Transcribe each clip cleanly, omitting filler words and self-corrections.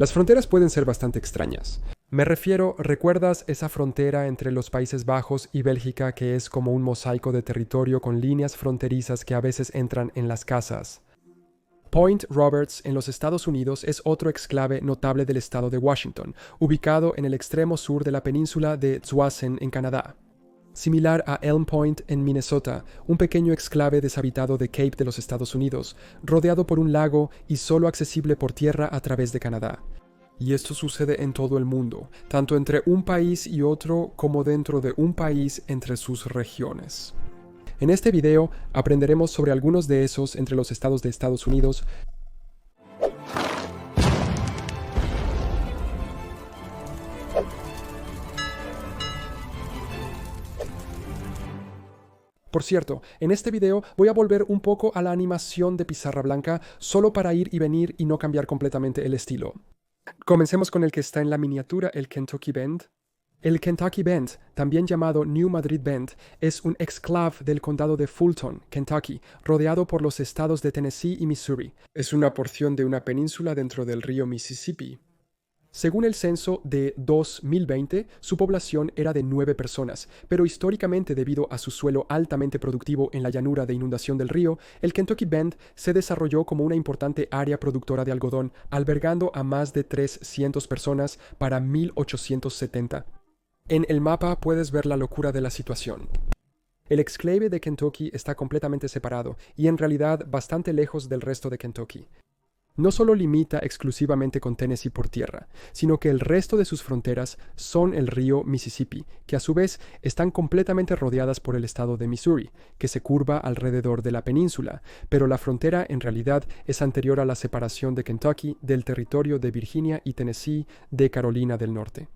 Las fronteras pueden ser bastante extrañas. Me refiero, ¿recuerdas esa frontera entre los Países Bajos y Bélgica que es como un mosaico de territorio con líneas fronterizas que a veces entran en las casas? Point Roberts en los Estados Unidos es otro exclave notable del estado de Washington, ubicado en el extremo sur de la península de Tsawwassen en Canadá. Similar a Elm Point en Minnesota, un pequeño exclave deshabitado de Cape de los Estados Unidos, rodeado por un lago y solo accesible por tierra a través de Canadá. Y esto sucede en todo el mundo, tanto entre un país y otro como dentro de un país entre sus regiones. En este video aprenderemos sobre algunos de esos entre los estados de Estados Unidos. Por cierto, en este video voy a volver un poco a la animación de pizarra blanca solo para ir y venir y no cambiar completamente el estilo. Comencemos con el que está en la miniatura, el Kentucky Bend. El Kentucky Bend, también llamado New Madrid Bend, es un exclave del condado de Fulton, Kentucky, rodeado por los estados de Tennessee y Missouri. Es una porción de una península dentro del río Mississippi. Según el censo de 2020, su población era de 9 personas, pero históricamente debido a su suelo altamente productivo en la llanura de inundación del río, el Kentucky Bend se desarrolló como una importante área productora de algodón, albergando a más de 300 personas para 1870. En el mapa puedes ver la locura de la situación. El exclave de Kentucky está completamente separado y en realidad bastante lejos del resto de Kentucky. No solo limita exclusivamente con Tennessee por tierra, sino que el resto de sus fronteras son el río Mississippi, que a su vez están completamente rodeadas por el estado de Missouri, que se curva alrededor de la península, pero la frontera en realidad es anterior a la separación de Kentucky del territorio de Virginia y Tennessee de Carolina del Norte.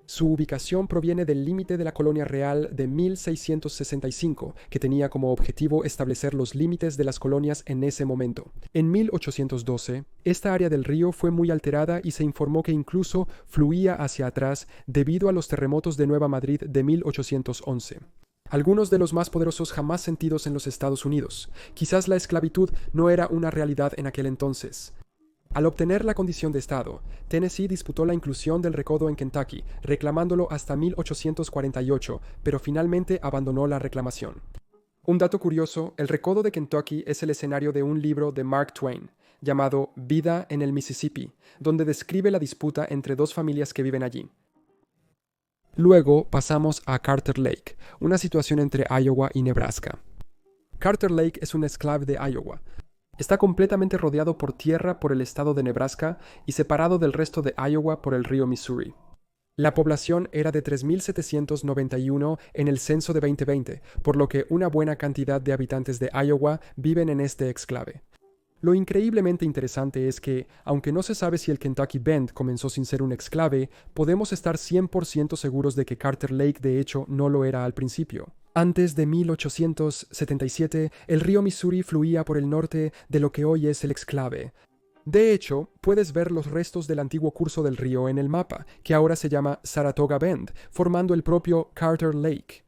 Su ubicación proviene del límite de la colonia real de 1665, que tenía como objetivo establecer los límites de las colonias en ese momento. En 1812, esta área del río fue muy alterada y se informó que incluso fluía hacia atrás debido a los terremotos de Nueva Madrid de 1811. Algunos de los más poderosos jamás sentidos en los Estados Unidos. Quizás la esclavitud no era una realidad en aquel entonces. Al obtener la condición de estado, Tennessee disputó la inclusión del recodo en Kentucky, reclamándolo hasta 1848, pero finalmente abandonó la reclamación. Un dato curioso, el recodo de Kentucky es el escenario de un libro de Mark Twain, llamado Vida en el Mississippi, donde describe la disputa entre dos familias que viven allí. Luego pasamos a Carter Lake, una situación entre Iowa y Nebraska. Carter Lake es un exclave de Iowa. Está completamente rodeado por tierra por el estado de Nebraska y separado del resto de Iowa por el río Missouri. La población era de 3.791 en el censo de 2020, por lo que una buena cantidad de habitantes de Iowa viven en este exclave. Lo increíblemente interesante es que, aunque no se sabe si el Kentucky Bend comenzó sin ser un exclave, podemos estar 100% seguros de que Carter Lake de hecho no lo era al principio. Antes de 1877, el río Missouri fluía por el norte de lo que hoy es el exclave. De hecho, puedes ver los restos del antiguo curso del río en el mapa, que ahora se llama Saratoga Bend, formando el propio Carter Lake.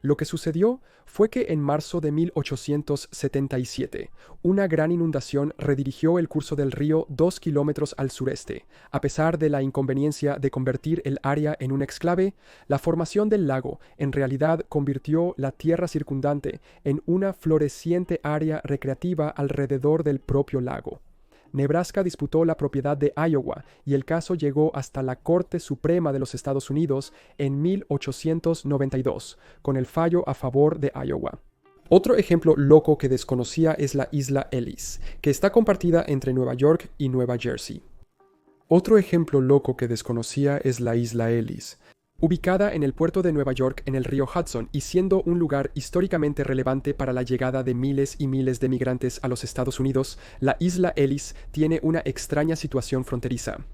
Lo que sucedió fue que en marzo de 1877, una gran inundación redirigió el curso del río 2 kilómetros al sureste. A pesar de la inconveniencia de convertir el área en un exclave, la formación del lago en realidad convirtió la tierra circundante en una floreciente área recreativa alrededor del propio lago. Nebraska disputó la propiedad de Iowa y el caso llegó hasta la Corte Suprema de los Estados Unidos en 1892, con el fallo a favor de Iowa. Otro ejemplo loco que desconocía es la isla Ellis, que está compartida entre Nueva York y Nueva Jersey. Otro ejemplo loco que desconocía es la isla Ellis, ubicada en el puerto de Nueva York en el río Hudson y siendo un lugar históricamente relevante para la llegada de miles y miles de migrantes a los Estados Unidos, la isla Ellis tiene una extraña situación fronteriza.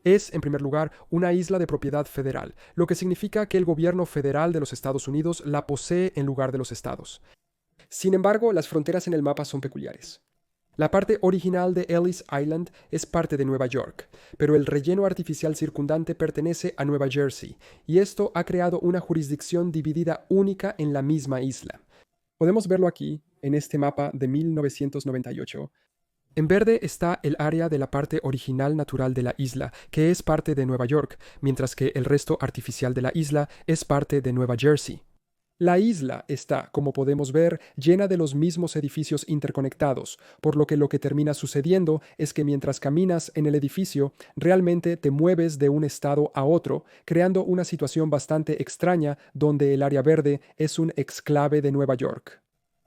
Es, en primer lugar, una isla de propiedad federal, lo que significa que el gobierno federal de los Estados Unidos la posee en lugar de los estados. Sin embargo, las fronteras en el mapa son peculiares. La parte original de Ellis Island es parte de Nueva York, pero el relleno artificial circundante pertenece a Nueva Jersey, y esto ha creado una jurisdicción dividida única en la misma isla. Podemos verlo aquí, en este mapa de 1998. En verde está el área de la parte original natural de la isla, que es parte de Nueva York, mientras que el resto artificial de la isla es parte de Nueva Jersey. La isla está, como podemos ver, llena de los mismos edificios interconectados, por lo que termina sucediendo es que mientras caminas en el edificio, realmente te mueves de un estado a otro, creando una situación bastante extraña donde el área verde es un exclave de Nueva York.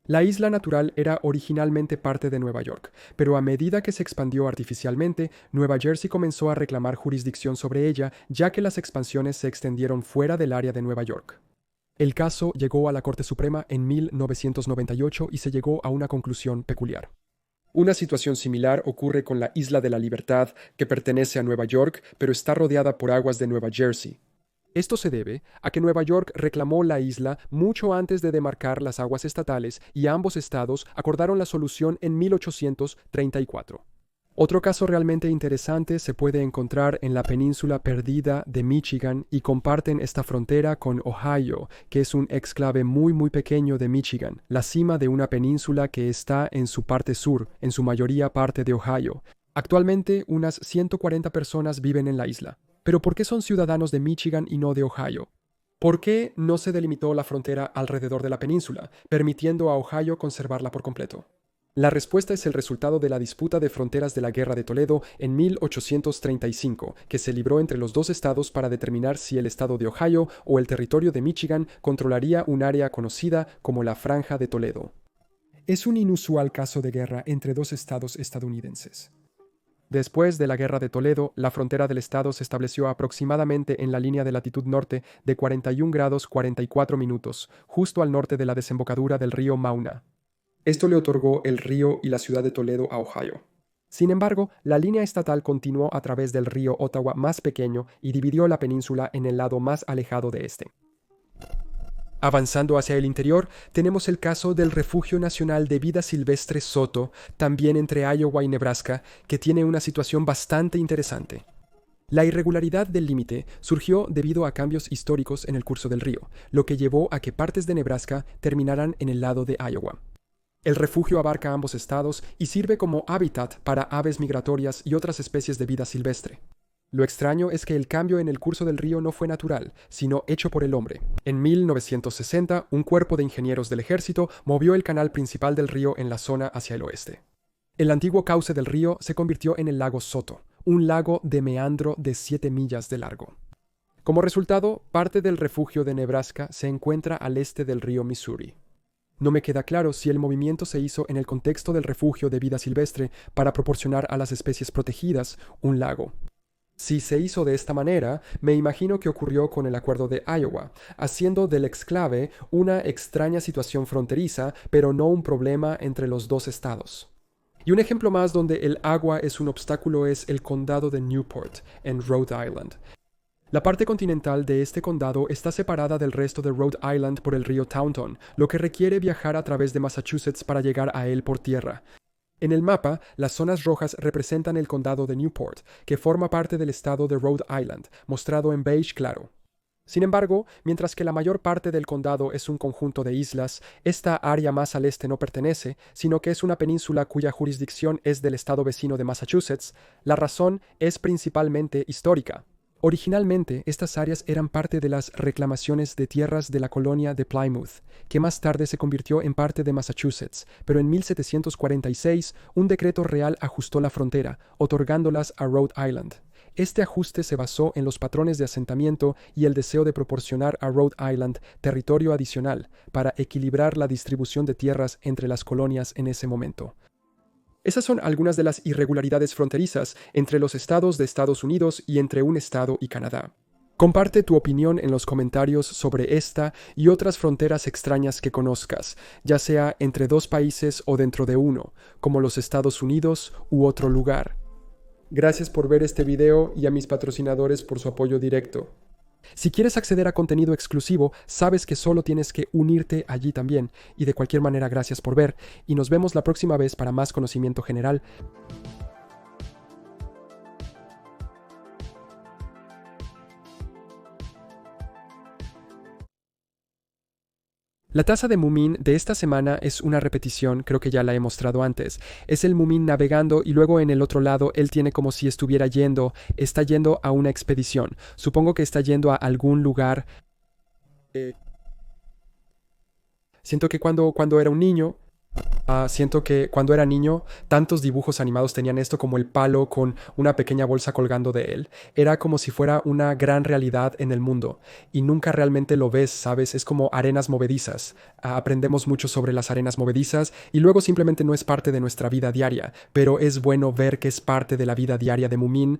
La isla natural era originalmente parte de Nueva York, pero a medida que se expandió artificialmente, Nueva Jersey comenzó a reclamar jurisdicción sobre ella, ya que las expansiones se extendieron fuera del área de Nueva York. El caso llegó a la Corte Suprema en 1998 y se llegó a una conclusión peculiar. Una situación similar ocurre con la Isla de la Libertad, que pertenece a Nueva York, pero está rodeada por aguas de Nueva Jersey. Esto se debe a que Nueva York reclamó la isla mucho antes de demarcar las aguas estatales y ambos estados acordaron la solución en 1834. Otro caso realmente interesante se puede encontrar en la península perdida de Michigan y comparten esta frontera con Ohio, que es un exclave muy pequeño de Michigan, la cima de una península que está en su parte sur, en su mayoría parte de Ohio. Actualmente unas 140 personas viven en la isla. Pero ¿por qué son ciudadanos de Michigan y no de Ohio? ¿Por qué no se delimitó la frontera alrededor de la península, permitiendo a Ohio conservarla por completo? La respuesta es el resultado de la disputa de fronteras de la Guerra de Toledo en 1835, que se libró entre los dos estados para determinar si el estado de Ohio o el territorio de Michigan controlaría un área conocida como la Franja de Toledo. Es un inusual caso de guerra entre dos estados estadounidenses. Después de la Guerra de Toledo, la frontera del estado se estableció aproximadamente en la línea de latitud norte de 41 grados 44 minutos, justo al norte de la desembocadura del río Mauna. Esto le otorgó el río y la ciudad de Toledo a Ohio. Sin embargo, la línea estatal continuó a través del río Ottawa más pequeño y dividió la península en el lado más alejado de este. Avanzando hacia el interior, tenemos el caso del Refugio Nacional de Vida Silvestre Soto, también entre Iowa y Nebraska, que tiene una situación bastante interesante. La irregularidad del límite surgió debido a cambios históricos en el curso del río, lo que llevó a que partes de Nebraska terminaran en el lado de Iowa. El refugio abarca ambos estados y sirve como hábitat para aves migratorias y otras especies de vida silvestre. Lo extraño es que el cambio en el curso del río no fue natural, sino hecho por el hombre. En 1960, un cuerpo de ingenieros del ejército movió el canal principal del río en la zona hacia el oeste. El antiguo cauce del río se convirtió en el lago Soto, un lago de meandro de 7 millas de largo. Como resultado, parte del refugio de Nebraska se encuentra al este del río Missouri. No me queda claro si el movimiento se hizo en el contexto del refugio de vida silvestre para proporcionar a las especies protegidas un lago. Si se hizo de esta manera, me imagino que ocurrió con el acuerdo de Iowa, haciendo del exclave una extraña situación fronteriza, pero no un problema entre los dos estados. Y un ejemplo más donde el agua es un obstáculo es el condado de Newport, en Rhode Island. La parte continental de este condado está separada del resto de Rhode Island por el río Taunton, lo que requiere viajar a través de Massachusetts para llegar a él por tierra. En el mapa, las zonas rojas representan el condado de Newport, que forma parte del estado de Rhode Island, mostrado en beige claro. Sin embargo, mientras que la mayor parte del condado es un conjunto de islas, esta área más al este no pertenece, sino que es una península cuya jurisdicción es del estado vecino de Massachusetts. La razón es principalmente histórica. Originalmente, estas áreas eran parte de las reclamaciones de tierras de la colonia de Plymouth, que más tarde se convirtió en parte de Massachusetts, pero en 1746 un decreto real ajustó la frontera, otorgándolas a Rhode Island. Este ajuste se basó en los patrones de asentamiento y el deseo de proporcionar a Rhode Island territorio adicional para equilibrar la distribución de tierras entre las colonias en ese momento. Esas son algunas de las irregularidades fronterizas entre los estados de Estados Unidos y entre un estado y Canadá. Comparte tu opinión en los comentarios sobre esta y otras fronteras extrañas que conozcas, ya sea entre dos países o dentro de uno, como los Estados Unidos u otro lugar. Gracias por ver este video y a mis patrocinadores por su apoyo directo. Si quieres acceder a contenido exclusivo, sabes que solo tienes que unirte allí también. Y de cualquier manera, gracias por ver, y nos vemos la próxima vez para más conocimiento general. La taza de Mumin de esta semana es una repetición, creo que ya la he mostrado antes. Es el Mumin navegando y luego en el otro lado él tiene como si estuviera está yendo a una expedición. Supongo que está yendo a algún lugar. eh, Siento que cuando era un niño, siento que cuando era niño, tantos dibujos animados tenían esto como el palo con una pequeña bolsa colgando de él. Era como si fuera una gran realidad en el mundo y nunca realmente lo ves, ¿sabes? Es como arenas movedizas. Aprendemos mucho sobre las arenas movedizas y luego simplemente no es parte de nuestra vida diaria, pero es bueno ver que es parte de la vida diaria de Mumin.